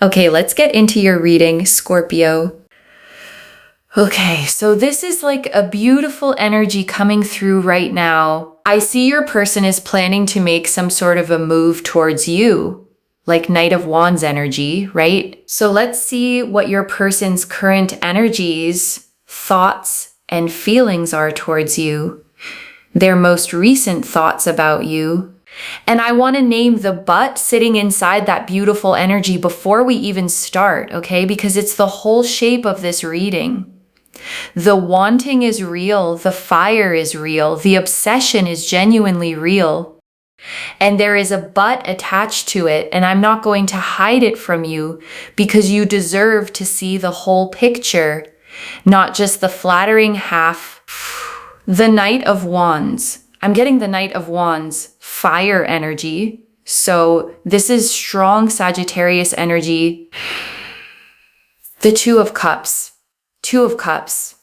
Okay, let's get into your reading, Scorpio. Okay, so this is like a beautiful energy coming through right now. I see your person is planning to make some sort of a move towards you, like Knight of Wands energy, right? So let's see what your person's current energies, thoughts, and feelings are towards you, their most recent thoughts about you. And I want to name the but sitting inside that beautiful energy before we even start, okay? Because it's the whole shape of this reading. The wanting is real, the fire is real, the obsession is genuinely real. And there is a but attached to it, and I'm not going to hide it from you because you deserve to see the whole picture, not just the flattering half. The Knight of Wands. I'm getting the Knight of Wands, fire energy. So this is strong Sagittarius energy. The Two of Cups. Two of Cups.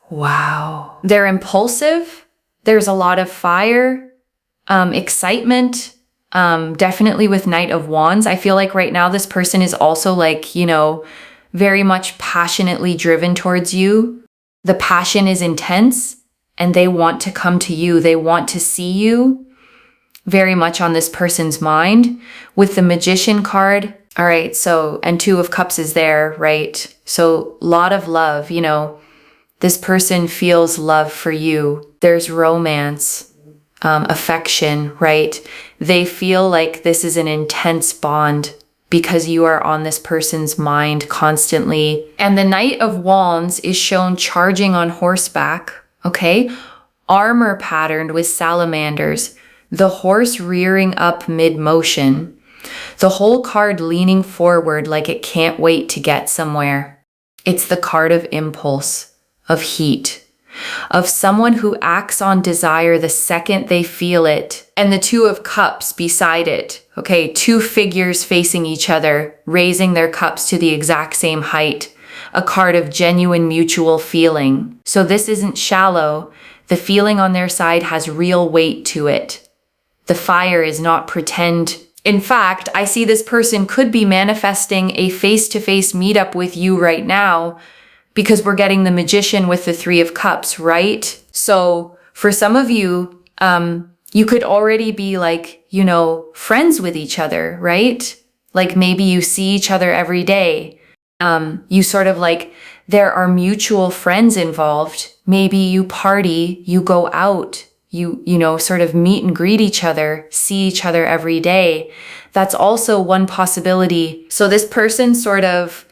Wow. They're impulsive. There's a lot of fire, excitement, definitely with Knight of Wands. I feel like right now this person is also like, very much passionately driven towards you. The passion is intense and they want to come to you. They want to see you very much on this person's mind. With the Magician card, all right, so, and Two of Cups is there, right? So, lot of love, this person feels love for you. There's romance, affection, right? They feel like this is an intense bond because you are on this person's mind constantly. And the Knight of Wands is shown charging on horseback, okay? Armor patterned with salamanders, the horse rearing up mid-motion. The whole card leaning forward like it can't wait to get somewhere. It's the card of impulse, of heat, of someone who acts on desire the second they feel it. And the Two of Cups beside it. Okay, two figures facing each other, raising their cups to the exact same height. A card of genuine mutual feeling. So this isn't shallow. The feeling on their side has real weight to it. The fire is not pretend. In fact, I see this person could be manifesting a face-to-face meetup with you right now because we're getting the Magician with the Three of Cups, right? So for some of you, you could already be like, friends with each other, right? Like maybe you see each other every day. You sort of like, there are mutual friends involved. Maybe you party, you go out. You sort of meet and greet each other, see each other every day. That's also one possibility. So this person sort of,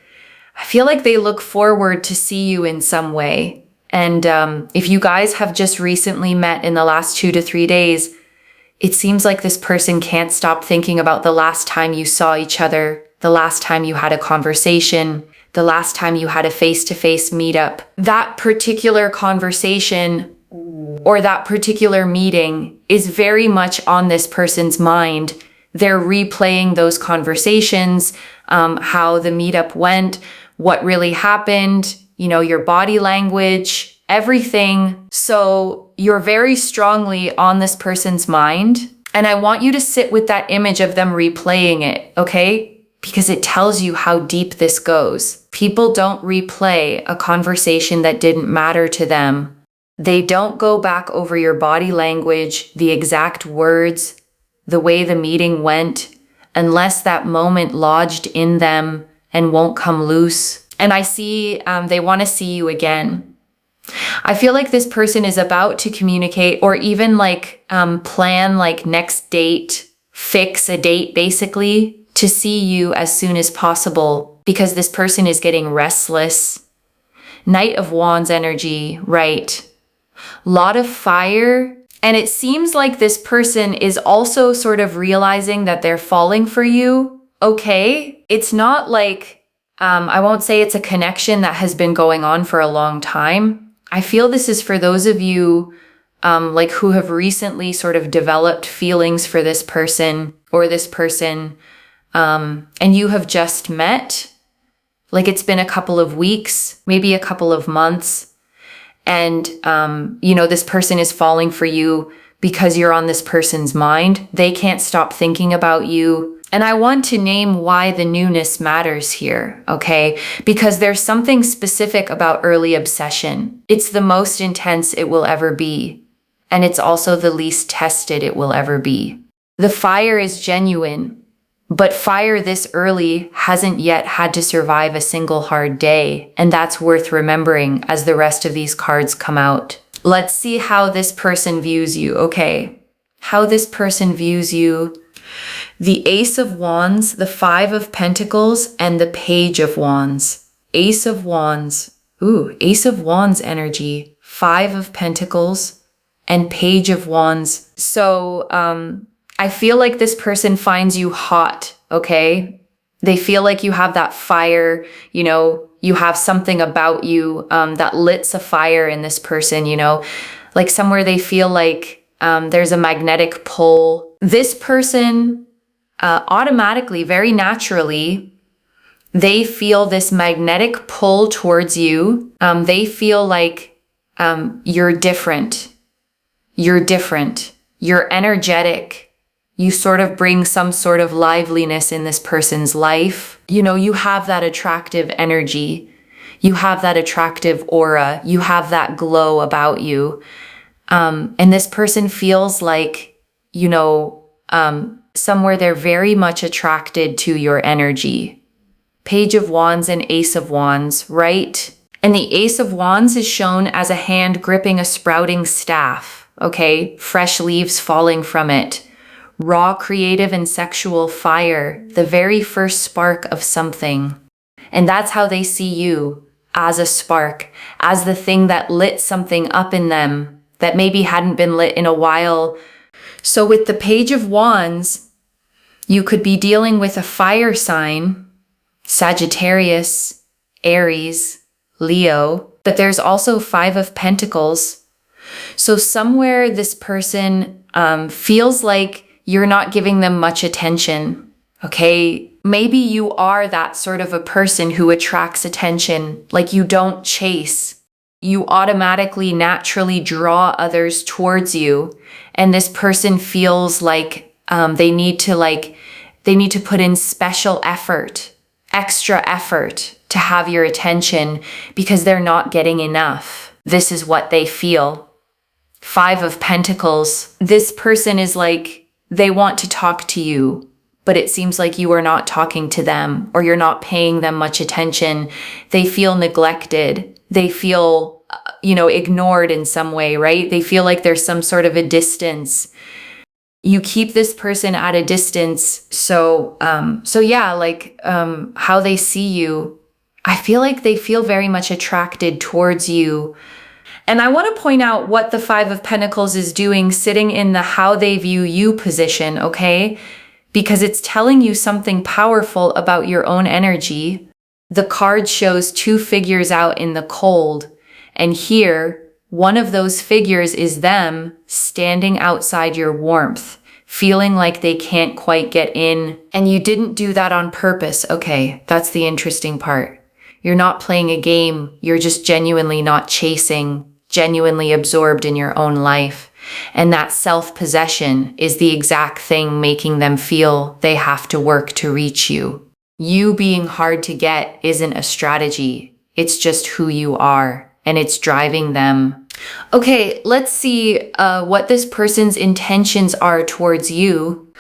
I feel like they look forward to see you in some way. And if you guys have just recently met in the last 2 to 3 days, it seems like this person can't stop thinking about the last time you saw each other, the last time you had a conversation, the last time you had a face-to-face meetup. That particular conversation or that particular meeting is very much on this person's mind. They're replaying those conversations, how the meetup went, what really happened, your body language, everything. So you're very strongly on this person's mind. And I want you to sit with that image of them replaying it, okay? Because it tells you how deep this goes. People don't replay a conversation that didn't matter to them. They don't go back over your body language, the exact words, the way the meeting went, unless that moment lodged in them and won't come loose. And I see they want to see you again. I feel like this person is about to communicate or even plan next date, fix a date basically to see you as soon as possible because this person is getting restless. Knight of Wands energy, right? Lot of fire. And it seems like this person is also sort of realizing that they're falling for you. Okay. It's not like, I won't say it's a connection that has been going on for a long time. I feel this is for those of you who have recently sort of developed feelings for this person or this person, and you have just met. Like it's been a couple of weeks, maybe a couple of months. And, this person is falling for you because you're on this person's mind. They can't stop thinking about you. And I want to name why the newness matters here, okay? Because there's something specific about early obsession. It's the most intense it will ever be. And it's also the least tested it will ever be. The fire is genuine, but fire this early hasn't yet had to survive a single hard day. And that's worth remembering as the rest of these cards come out. Let's see how this person views you, okay? How this person views you. The Ace of Wands, the Five of Pentacles, and the Page of Wands. Ace of Wands. Ooh, Ace of Wands energy. Five of Pentacles and Page of Wands. So, I feel like this person finds you hot, okay? They feel like you have that fire, you know, you have something about you that lits a fire in this person, you know, like somewhere they feel like there's a magnetic pull. This person automatically, very naturally, they feel this magnetic pull towards you. They feel like you're different. You're different. You're energetic. You sort of bring some sort of liveliness in this person's life. You know, you have that attractive energy. You have that attractive aura. You have that glow about you. And this person feels like, you know, somewhere they're very much attracted to your energy. Page of Wands and Ace of Wands, right? And the Ace of Wands is shown as a hand gripping a sprouting staff, okay? Fresh leaves falling from it. Raw, creative, and sexual fire, the very first spark of something. And that's how they see you, as a spark, as the thing that lit something up in them that maybe hadn't been lit in a while. So with the Page of Wands, you could be dealing with a fire sign, Sagittarius, Aries, Leo, but there's also Five of Pentacles. So somewhere this person feels like you're not giving them much attention, okay? Maybe you are that sort of a person who attracts attention, like you don't chase. You automatically, naturally draw others towards you, and this person feels like they need to put in special effort, extra effort to have your attention because they're not getting enough. This is what they feel. Five of Pentacles. This person is like, they want to talk to you, but it seems like you are not talking to them or you're not paying them much attention. They feel neglected. They feel, ignored in some way, right? They feel like there's some sort of a distance. You keep this person at a distance. So how they see you, I feel like they feel very much attracted towards you. And I want to point out what the Five of Pentacles is doing sitting in the how they view you position, okay? Because it's telling you something powerful about your own energy. The card shows two figures out in the cold. And here, one of those figures is them standing outside your warmth, feeling like they can't quite get in. And you didn't do that on purpose. Okay, that's the interesting part. You're not playing a game. You're just genuinely not chasing, genuinely absorbed in your own life. And that self-possession is the exact thing making them feel they have to work to reach you. You being hard to get isn't a strategy. It's just who you are, and it's driving them. Okay, let's see what this person's intentions are towards you.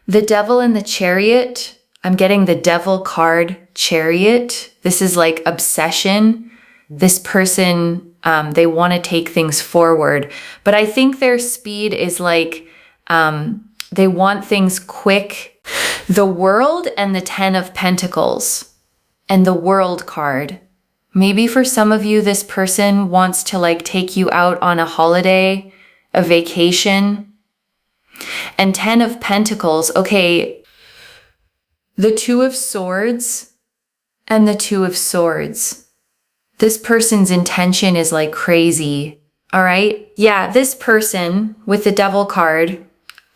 The Devil and the Chariot. I'm getting the Devil card, Chariot. This is like obsession. This person, they want to take things forward, but I think their speed is like, they want things quick. The World and the Ten of Pentacles and the World card. Maybe for some of you, this person wants to take you out on a holiday, a vacation. And Ten of Pentacles, okay. The Two of Swords and the Two of Swords. This person's intention is crazy, all right? Yeah, this person with the Devil card,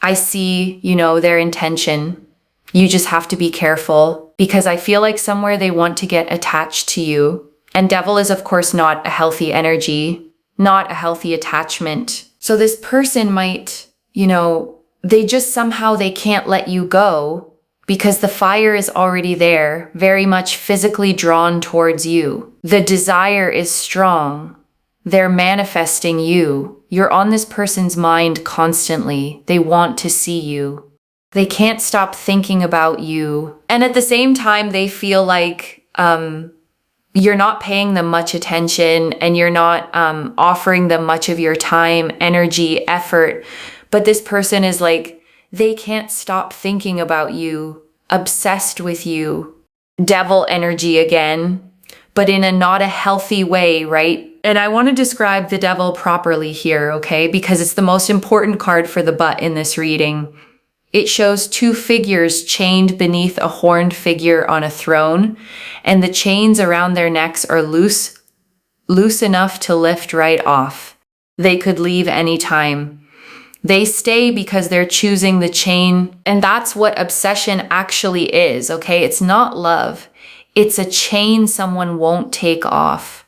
I see, their intention. You just have to be careful because I feel like somewhere they want to get attached to you. And Devil is, of course, not a healthy energy, not a healthy attachment. So this person might, they just somehow they can't let you go because the fire is already there, very much physically drawn towards you. The desire is strong. They're manifesting you. You're on this person's mind constantly. They want to see you. They can't stop thinking about you. And at the same time, they feel like you're not paying them much attention and you're not offering them much of your time, energy, effort. But this person is like, they can't stop thinking about you, obsessed with you. Devil energy again, but in a not a healthy way, right? And I want to describe the devil properly here, okay? Because it's the most important card for the butt in this reading. It shows two figures chained beneath a horned figure on a throne, and the chains around their necks are loose enough to lift right off. They could leave anytime. They stay because they're choosing the chain, and that's what obsession actually is, okay? It's not love. It's a chain someone won't take off.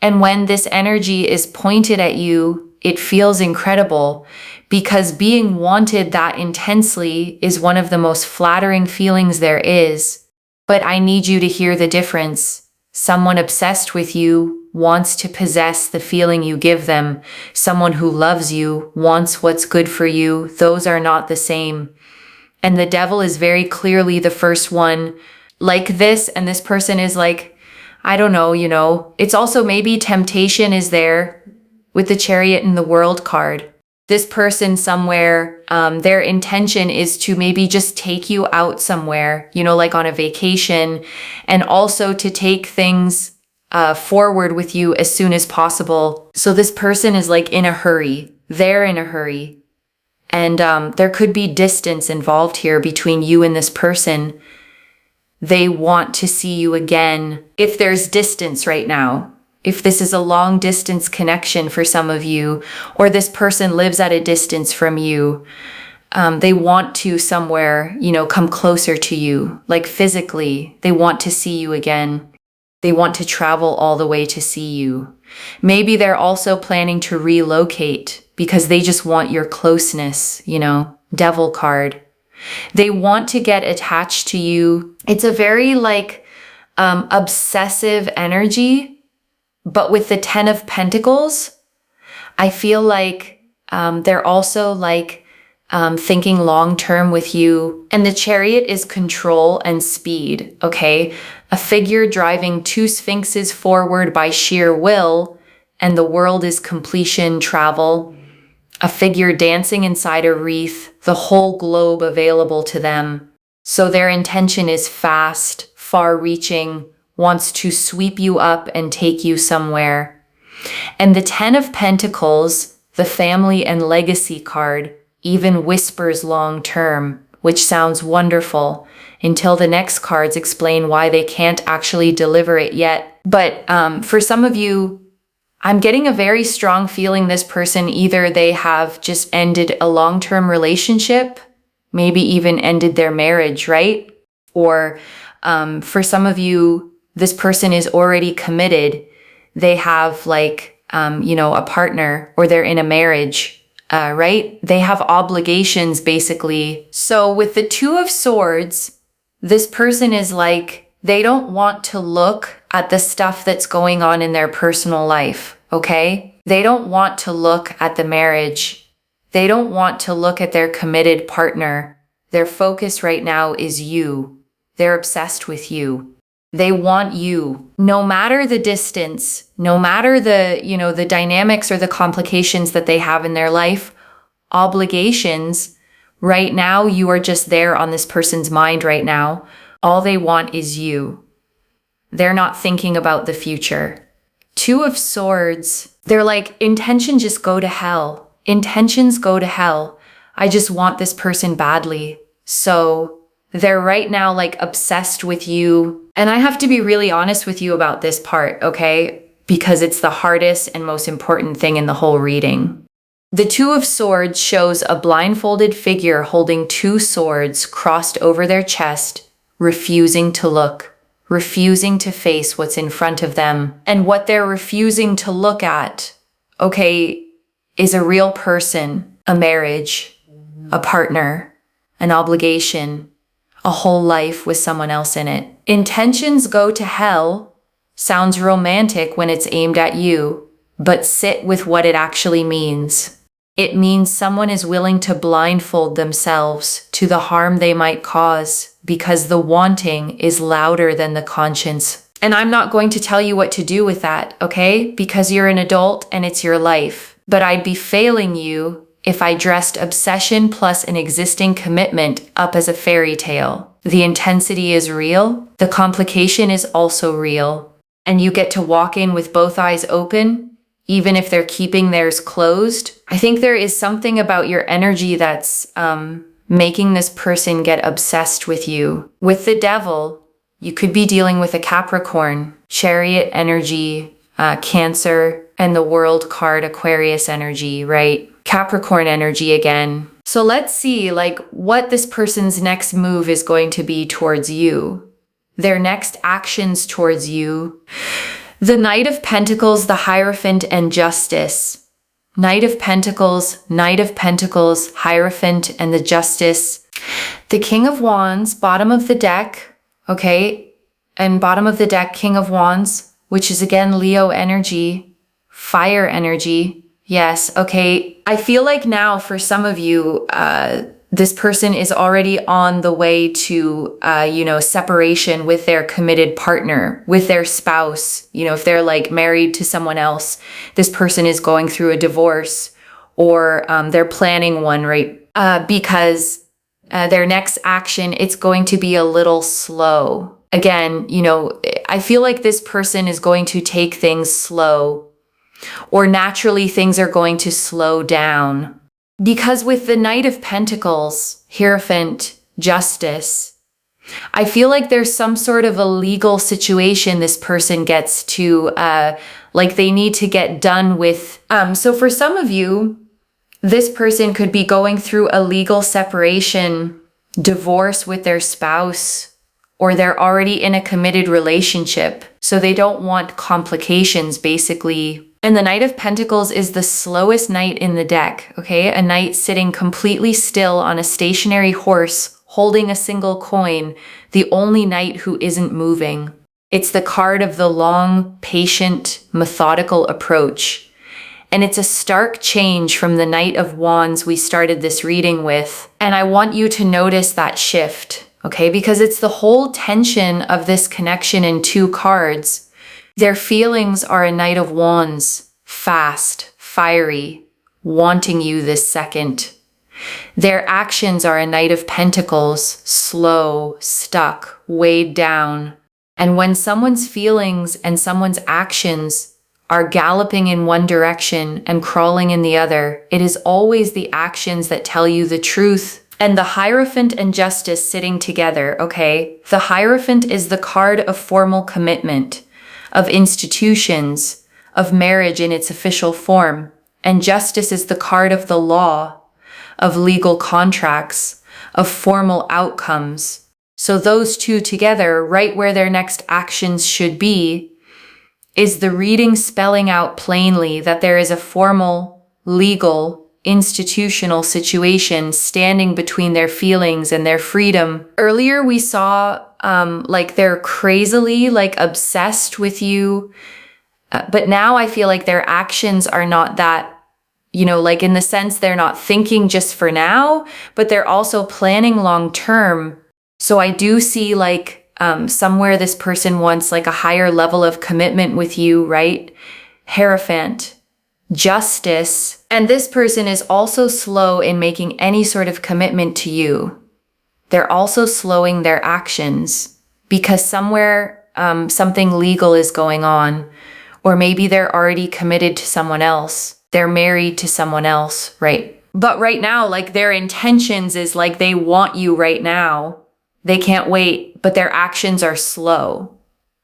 And when this energy is pointed at you, it feels incredible because being wanted that intensely is one of the most flattering feelings there is. But I need you to hear the difference. Someone obsessed with you wants to possess the feeling you give them. Someone who loves you wants what's good for you. Those are not the same. And the devil is very clearly the first one like this, and this person is like, I don't know, it's also maybe temptation is there with the Chariot and the World card. This person somewhere, their intention is to maybe just take you out somewhere, like on a vacation, and also to take things forward with you as soon as possible. So this person is like in a hurry. They're in a hurry. And there could be distance involved here between you and this person. They want to see you again. If there's distance right now, if this is a long distance connection for some of you, or this person lives at a distance from you, they want to somewhere, come closer to you, like physically. They want to see you again. They want to travel all the way to see you. Maybe they're also planning to relocate because they just want your closeness, Devil card. They want to get attached to you. It's a very obsessive energy. But with the 10 of Pentacles, I feel like they're also thinking long-term with you. And the Chariot is control and speed, okay? A figure driving two sphinxes forward by sheer will, and the world is completion, travel. A figure dancing inside a wreath, the whole globe available to them. So their intention is fast, far-reaching, wants to sweep you up and take you somewhere. And the 10 of Pentacles, the family and legacy card, even whispers long-term, which sounds wonderful, until the next cards explain why they can't actually deliver it yet. But for some of you, I'm getting a very strong feeling this person, either they have just ended a long-term relationship, maybe even ended their marriage, right? Or for some of you, this person is already committed. They have a partner, or they're in a marriage, right? They have obligations basically. So with the Two of Swords, this person is they don't want to look at the stuff that's going on in their personal life, okay? They don't want to look at the marriage. They don't want to look at their committed partner. Their focus right now is you. They're obsessed with you. They want you, no matter the distance, no matter the dynamics or the complications that they have in their life, obligations. Right now, you are just there on this person's mind right now. All they want is you. They're not thinking about the future. Two of Swords, they're like, intentions just go to hell. Intentions go to hell. I just want this person badly. So they're right now obsessed with you. And I have to be really honest with you about this part, okay? Because it's the hardest and most important thing in the whole reading. The Two of Swords shows a blindfolded figure holding two swords crossed over their chest, refusing to look, refusing to face what's in front of them. And what they're refusing to look at, okay, is a real person, a marriage, a partner, an obligation, a whole life with someone else in it. Intentions go to hell sounds romantic when it's aimed at you, but sit with what it actually means. It means someone is willing to blindfold themselves to the harm they might cause because the wanting is louder than the conscience. And I'm not going to tell you what to do with that, okay? Because you're an adult and it's your life. But I'd be failing you if I dressed obsession plus an existing commitment up as a fairy tale. The intensity is real. The complication is also real. And you get to walk in with both eyes open, even if they're keeping theirs closed. I think there is something about your energy that's making this person get obsessed with you. With the devil, you could be dealing with a Capricorn, Chariot energy, Cancer, and the World card, Aquarius energy, right? Capricorn energy again. So let's see what this person's next move is going to be towards you. Their next actions towards you. The Knight of Pentacles, the Hierophant, and Justice. Knight of Pentacles, Hierophant, and the Justice. The King of Wands, bottom of the deck, okay? And bottom of the deck, King of Wands, which is again Leo energy, fire energy. Yes, okay. I feel like now for some of you, this person is already on the way to, separation with their committed partner, with their spouse. If they're married to someone else, this person is going through a divorce or they're planning one, right? Because their next action, it's going to be a little slow. Again, I feel like this person is going to take things slow, or naturally things are going to slow down. Because with the Knight of Pentacles, Hierophant, Justice, I feel like there's some sort of a legal situation this person gets to, they need to get done with. So for some of you, this person could be going through a legal separation, divorce with their spouse, or they're already in a committed relationship. So they don't want complications, basically. And the Knight of Pentacles is the slowest knight in the deck, okay? A knight sitting completely still on a stationary horse, holding a single coin, the only knight who isn't moving. It's the card of the long, patient, methodical approach. And it's a stark change from the Knight of Wands we started this reading with. And I want you to notice that shift, okay? Because it's the whole tension of this connection in two cards. Their feelings are a Knight of Wands, fast, fiery, wanting you this second. Their actions are a Knight of Pentacles, slow, stuck, weighed down. And when someone's feelings and someone's actions are galloping in one direction and crawling in the other, it is always the actions that tell you the truth. And the Hierophant and Justice sitting together, okay? The Hierophant is the card of formal commitment, of institutions, of marriage in its official form. And Justice is the card of the law, of legal contracts, of formal outcomes. So those two together, right where their next actions should be, is the reading spelling out plainly that there is a formal, legal, institutional situation standing between their feelings and their freedom. Earlier we saw they're crazily obsessed with you. But now I feel like their actions are not that, in the sense they're not thinking just for now, but they're also planning long term. So I do see somewhere this person wants a higher level of commitment with you, right? Hierophant, Justice. And this person is also slow in making any sort of commitment to you. They're also slowing their actions because somewhere something legal is going on, or maybe they're already committed to someone else. They're married to someone else, right? But right now, their intentions is they want you right now. They can't wait, but their actions are slow,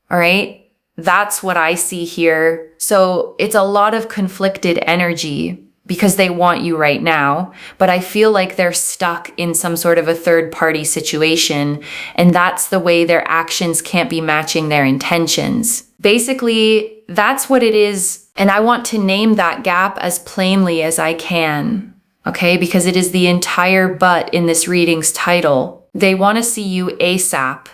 all right? That's what I see here. So it's a lot of conflicted energy because they want you right now, but I feel like they're stuck in some sort of a third-party situation, and that's the way their actions can't be matching their intentions. Basically, that's what it is, and I want to name that gap as plainly as I can, okay? Because it is the entire but in this reading's title. They want to see you ASAP.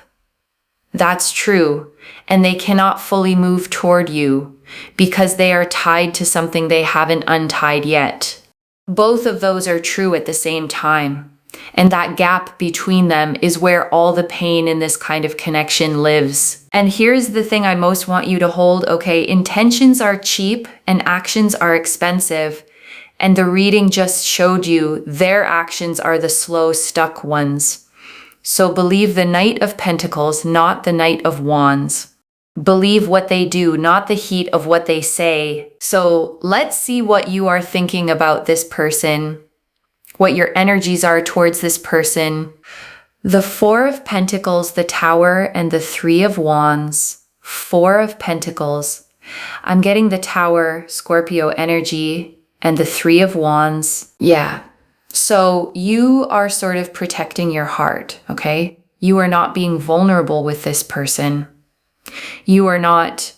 That's true. And they cannot fully move toward you because they are tied to something they haven't untied yet. Both of those are true at the same time. And that gap between them is where all the pain in this kind of connection lives. And here's the thing I most want you to hold, okay? Intentions are cheap and actions are expensive. And the reading just showed you their actions are the slow, stuck ones. So believe the Knight of Pentacles, not the Knight of Wands. Believe what they do, not the heat of what they say. So let's see what you are thinking about this person, what your energies are towards this person. The Four of Pentacles, the Tower, and the Three of Wands. Four of Pentacles. I'm getting the Tower, Scorpio energy, and the Three of Wands. Yeah. So you are sort of protecting your heart, okay? You are not being vulnerable with this person. You are not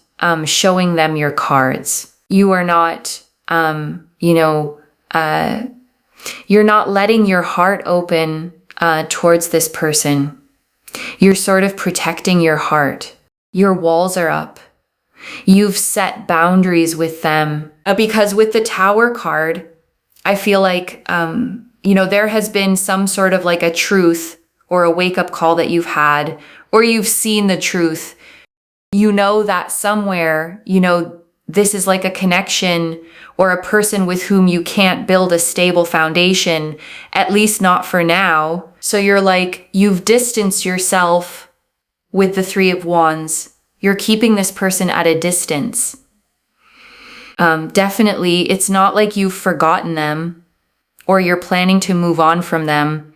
showing them your cards. You are not, you're not letting your heart open towards this person. You're sort of protecting your heart. Your walls are up. You've set boundaries with them. Because with the Tower card, I feel like, there has been some sort of like a truth or a wake-up call that you've had, or you've seen the truth. You know that somewhere, this is like a connection or a person with whom you can't build a stable foundation, at least not for now. So you're like, you've distanced yourself with the Three of Wands. You're keeping this person at a distance. Definitely, it's not like you've forgotten them or you're planning to move on from them,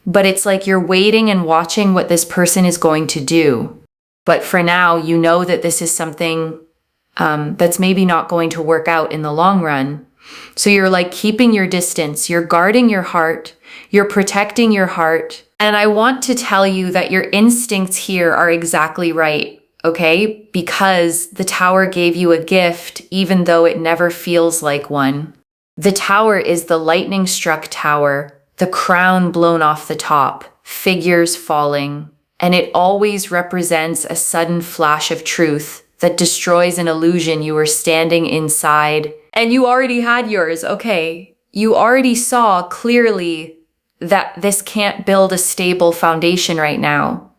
but it's like you're waiting and watching what this person is going to do. But for now, you know that this is something that's maybe not going to work out in the long run. So you're like keeping your distance, you're guarding your heart, you're protecting your heart. And I want to tell you that your instincts here are exactly right, okay? Because the Tower gave you a gift, even though it never feels like one. The Tower is the lightning-struck tower, the crown blown off the top, figures falling. And it always represents a sudden flash of truth that destroys an illusion you were standing inside. And you already had yours, okay? You already saw clearly that this can't build a stable foundation right now.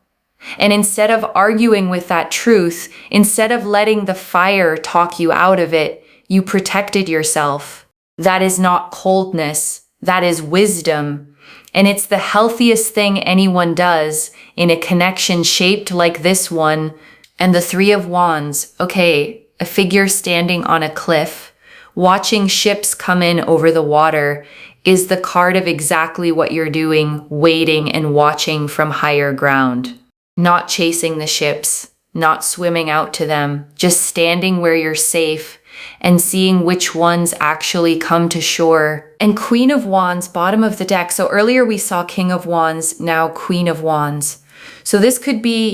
And instead of arguing with that truth, instead of letting the fire talk you out of it, you protected yourself. That is not coldness, that is wisdom. And it's the healthiest thing anyone does in a connection shaped like this one. And the Three of Wands, okay, a figure standing on a cliff, watching ships come in over the water, is the card of exactly what you're doing, waiting and watching from higher ground. Not chasing the ships, not swimming out to them, just standing where you're safe and seeing which ones actually come to shore. And Queen of Wands, bottom of the deck. So earlier we saw King of Wands, now Queen of Wands. So this could be,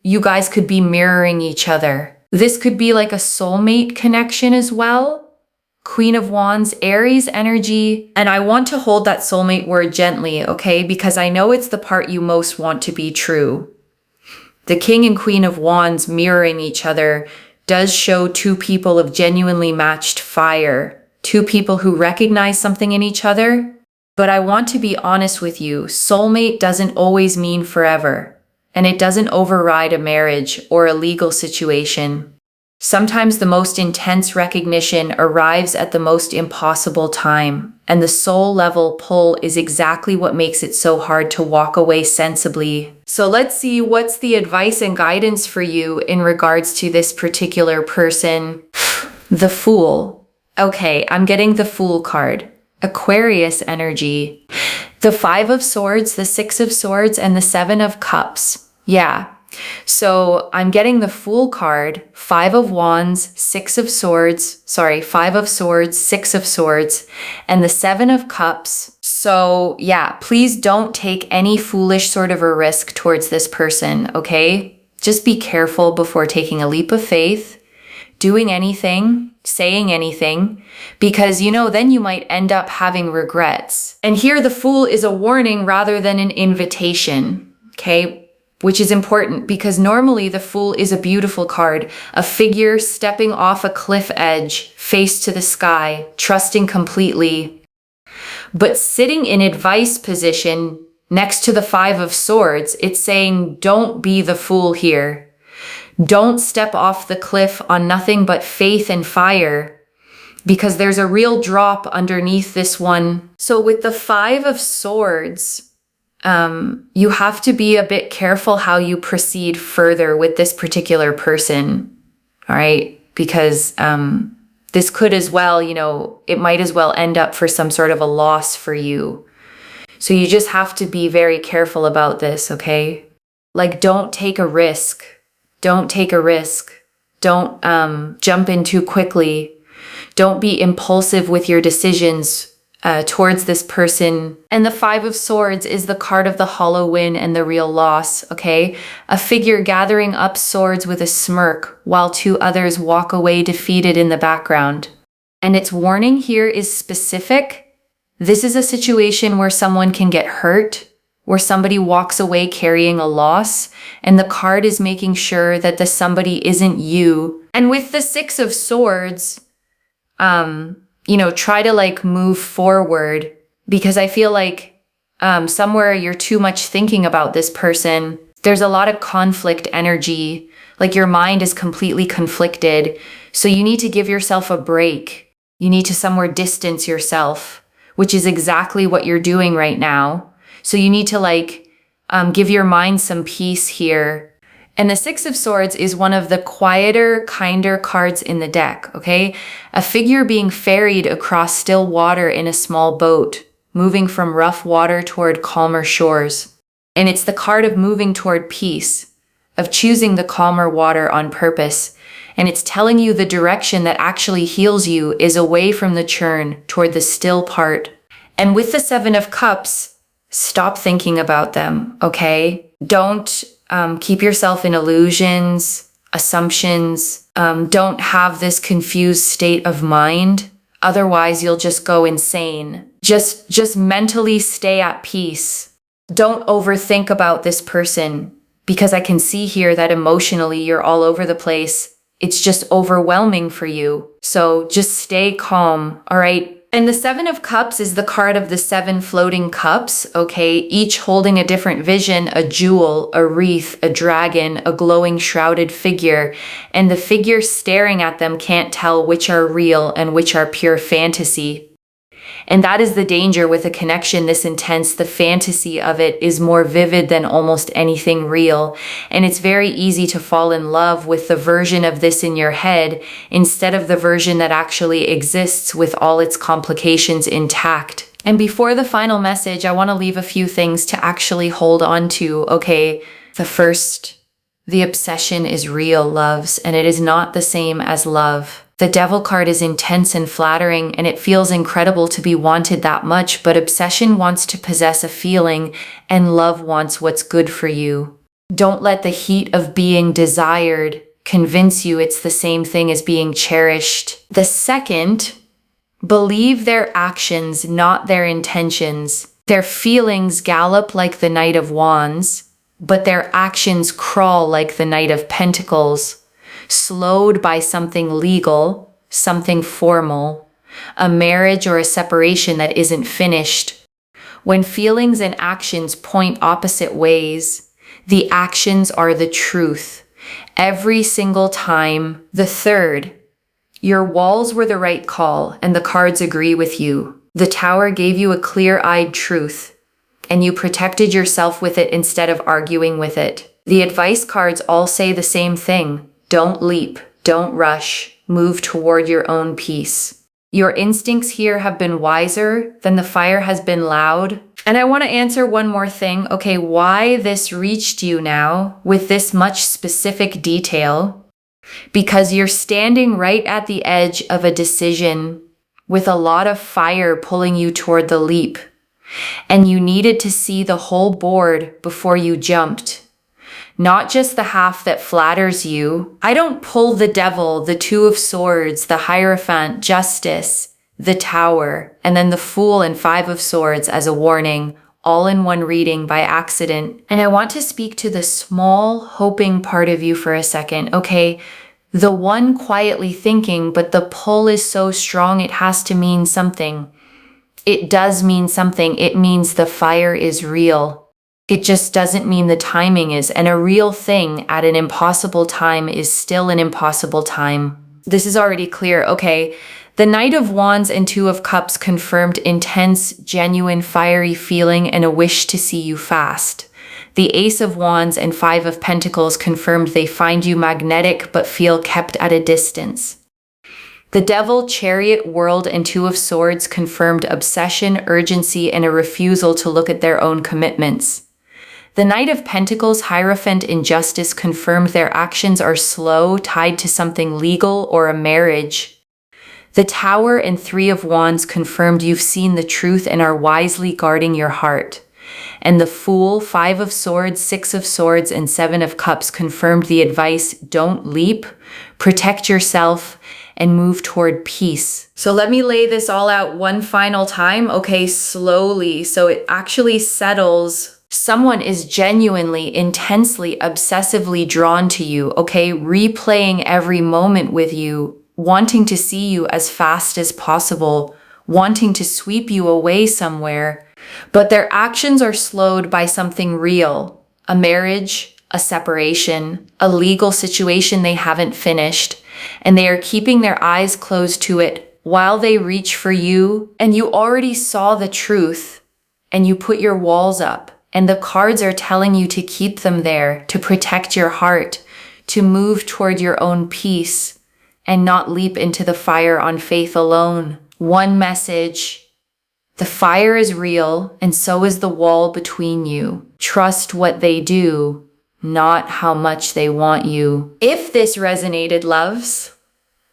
you guys could be mirroring each other. This could be like a soulmate connection as well. Queen of Wands, Aries energy. And I want to hold that soulmate word gently, okay? Because I know it's the part you most want to be true. The King and Queen of Wands mirroring each other does show two people of genuinely matched fire, two people who recognize something in each other. But I want to be honest with you, soulmate doesn't always mean forever, and it doesn't override a marriage or a legal situation. Sometimes the most intense recognition arrives at the most impossible time, and the soul level pull is exactly what makes it so hard to walk away sensibly. So let's see what's the advice and guidance for you in regards to this particular person. The Fool. Okay, I'm getting the Fool card. Aquarius energy. The Five of Swords, the Six of Swords, and the Seven of Cups. Yeah. So I'm getting the Fool card, Five of Wands, Five of Swords, Six of Swords, and the Seven of Cups. So yeah, please don't take any foolish sort of a risk towards this person, okay? Just be careful before taking a leap of faith. doing anything, saying anything, because, then you might end up having regrets. And here the Fool is a warning rather than an invitation, okay? Which is important because normally the Fool is a beautiful card, a figure stepping off a cliff edge, face to the sky, trusting completely. But sitting in advice position next to the Five of Swords, it's saying, don't be the fool here. Don't step off the cliff on nothing but faith and fire, because there's a real drop underneath this one. So with the Five of Swords, you have to be a bit careful how you proceed further with this particular person, all right? Because this could as well, it might as well end up for some sort of a loss for you. So you just have to be very careful about this, okay? Like, don't take a risk. Don't take a risk. Don't jump in too quickly. Don't be impulsive with your decisions towards this person. And the Five of Swords is the card of the hollow win and the real loss, okay? A figure gathering up swords with a smirk while two others walk away defeated in the background. And its warning here is specific. This is a situation where someone can get hurt, where somebody walks away carrying a loss, and the card is making sure that the somebody isn't you. And with the Six of Swords, try to move forward, because I feel like somewhere you're too much thinking about this person. There's a lot of conflict energy, like your mind is completely conflicted. So you need to give yourself a break. You need to somewhere distance yourself, which is exactly what you're doing right now. So you need to give your mind some peace here. And the Six of Swords is one of the quieter, kinder cards in the deck, okay? A figure being ferried across still water in a small boat, moving from rough water toward calmer shores. And it's the card of moving toward peace, of choosing the calmer water on purpose. And it's telling you the direction that actually heals you is away from the churn toward the still part. And with the Seven of Cups, stop thinking about them, okay? Don't keep yourself in illusions, assumptions. Don't have this confused state of mind. Otherwise, you'll just go insane. Just mentally stay at peace. Don't overthink about this person, because I can see here that emotionally you're all over the place. It's just overwhelming for you. So just stay calm, all right? And the Seven of Cups is the card of the seven floating cups, okay? Each holding a different vision, a jewel, a wreath, a dragon, a glowing shrouded figure. And the figure staring at them can't tell which are real and which are pure fantasy. And that is the danger with a connection this intense. The fantasy of it is more vivid than almost anything real. And it's very easy to fall in love with the version of this in your head instead of the version that actually exists with all its complications intact. And before the final message, I want to leave a few things to actually hold on to. Okay, the first, the obsession is real, loves, and it is not the same as love. The Devil card is intense and flattering, and it feels incredible to be wanted that much, but obsession wants to possess a feeling, and love wants what's good for you. Don't let the heat of being desired convince you it's the same thing as being cherished. The second, believe their actions, not their intentions. Their feelings gallop like the Knight of Wands, but their actions crawl like the Knight of Pentacles. Slowed by something legal, something formal, a marriage or a separation that isn't finished. When feelings and actions point opposite ways, the actions are the truth. Every single time. The third, your walls were the right call and the cards agree with you. The Tower gave you a clear-eyed truth, and you protected yourself with it instead of arguing with it. The advice cards all say the same thing. Don't leap, don't rush, move toward your own peace. Your instincts here have been wiser than the fire has been loud. And I want to answer one more thing. Okay, why this reached you now with this much specific detail? Because you're standing right at the edge of a decision with a lot of fire pulling you toward the leap. And you needed to see the whole board before you jumped. not just the half that flatters you. I don't pull the devil, the Two of Swords, the Hierophant, Justice, the Tower, and then the Fool and Five of Swords as a warning, all in one reading by accident. And I want to speak to the small, hoping part of you for a second, okay? The one quietly thinking, but the pull is so strong it has to mean something. It does mean something. It means the fire is real. It just doesn't mean the timing is. And a real thing at an impossible time is still an impossible time. This is already clear, okay? The Knight of Wands and Two of Cups confirmed intense, genuine, fiery feeling and a wish to see you fast. The Ace of Wands and Five of Pentacles confirmed they find you magnetic but feel kept at a distance. The Devil, Chariot, World, and Two of Swords confirmed obsession, urgency, and a refusal to look at their own commitments. The Knight of Pentacles, Hierophant, and Justice confirmed their actions are slow, tied to something legal or a marriage. The Tower and Three of Wands confirmed you've seen the truth and are wisely guarding your heart. And the Fool, Five of Swords, Six of Swords, and Seven of Cups confirmed the advice, don't leap, protect yourself, and move toward peace. So let me lay this all out one final time, okay, slowly, so it actually settles. Someone is genuinely, intensely, obsessively drawn to you, okay, replaying every moment with you, wanting to see you as fast as possible, wanting to sweep you away somewhere. But their actions are slowed by something real, a marriage, a separation, a legal situation they haven't finished, and they are keeping their eyes closed to it while they reach for you, and you already saw the truth, and you put your walls up, and the cards are telling you to keep them there, to protect your heart, to move toward your own peace, and not leap into the fire on faith alone. One message: the fire is real, and so is the wall between you. Trust what they do, not how much they want you. If this resonated, loves,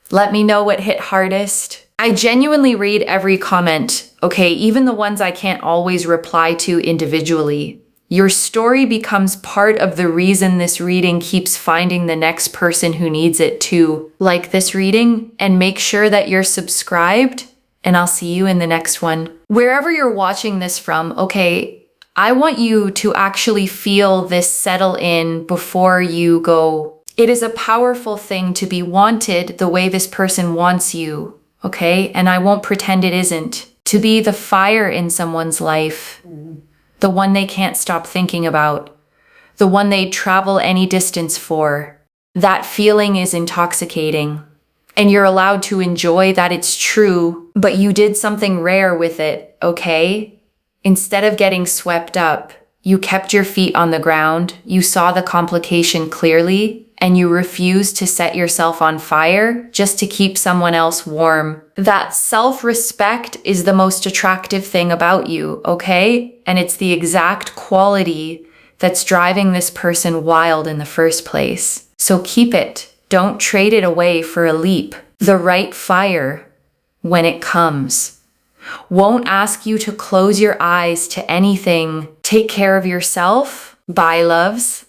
let me know what hit hardest. I genuinely read every comment, okay, even the ones I can't always reply to individually. Your story becomes part of the reason this reading keeps finding the next person who needs it too. Like this reading, and make sure that you're subscribed, and I'll see you in the next one. Wherever you're watching this from, okay, I want you to actually feel this settle in before you go. It is a powerful thing to be wanted the way this person wants you, okay? And I won't pretend it isn't. To be the fire in someone's life, the one they can't stop thinking about, the one they'd travel any distance for. That feeling is intoxicating. And you're allowed to enjoy that it's true, but you did something rare with it, okay? Instead of getting swept up, you kept your feet on the ground, you saw the complication clearly, and you refused to set yourself on fire just to keep someone else warm. That self-respect is the most attractive thing about you, okay? And it's the exact quality that's driving this person wild in the first place. So keep it. Don't trade it away for a leap. The right fire, when it comes, won't ask you to close your eyes to anything. Take care of yourself. Bye, loves.